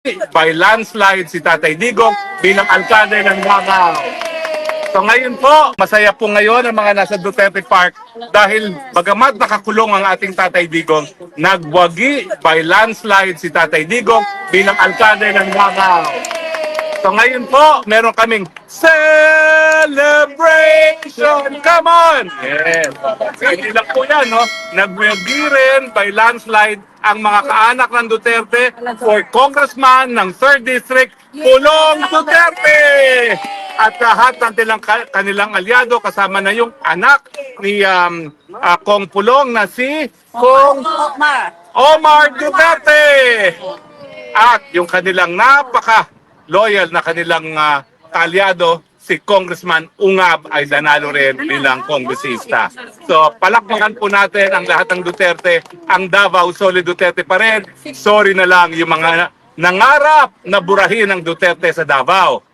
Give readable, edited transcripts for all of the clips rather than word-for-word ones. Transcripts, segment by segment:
by landslide si Tatay Digong bilang alkalde ng Davao. So ngayon po, masaya po ngayon ang mga nasa Duterte Park dahil bagamat nakakulong ang ating Tatay Digong, nagwagi by landslide si Tatay Digong bilang alkalde ng Davao. So ngayon po, meron kaming celebration! Come on! Yes. Hindi lang po yan, no? Nagwagi rin by landslide ang mga kaanak ng Duterte for congressman ng 3rd District, Pulong Duterte! At lahat ng kanilang aliado, kasama na yung anak ni Kong Pulong na si Kong Omar Duterte! At yung kanilang loyal na kanilang kaalyado, si Congressman Ungab ay nanalo rin bilang kongresista. So palakpakan po natin ang lahat ng Duterte. Ang Davao solid Duterte pa rin. Sorry na lang yung mga nangarap na burahin ng Duterte sa Davao.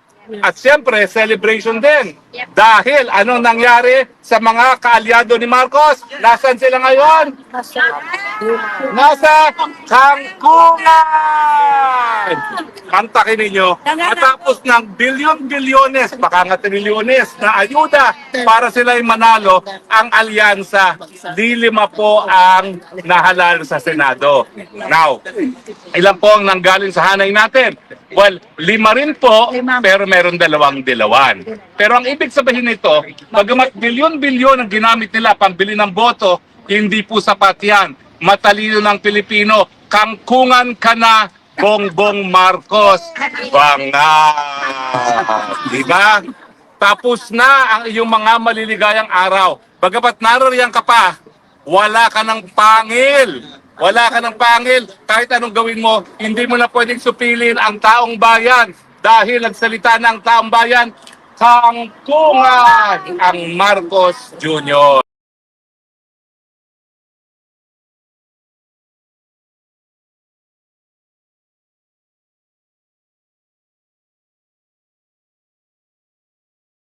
At siyempre, celebration din. Dahil anong nangyari sa mga kaalyado ni Marcos? Nasaan sila ngayon? Nasa Kangkungan! Kantakin ninyo, matapos ng bilyon-bilyones, baka nga trilyones na ayuda para sila'y manalo, ang alyansa, lilima po ang nahalal sa Senado. Now, ilan po ang nanggaling sa hanay natin? Well, 5 rin po, pero meron 2 dilawan. Pero ang ibig sabihin nito, bagamat bilyon-bilyon ang ginamit nila pambili ng boto, hindi po sapat yan. Matalino ng Pilipino, kangkungan ka na, Bongbong Marcos. Banga! Diba? Tapos na ang iyong mga maliligayang araw. Bagamat naroriyan ka pa, wala ka ng pangil. Wala ka ng pangil. Kahit anong gawin mo, hindi mo na pwedeng supilin ang taong bayan. Dahil nagsalita ng taong bayan, kangkungan ang Marcos Jr.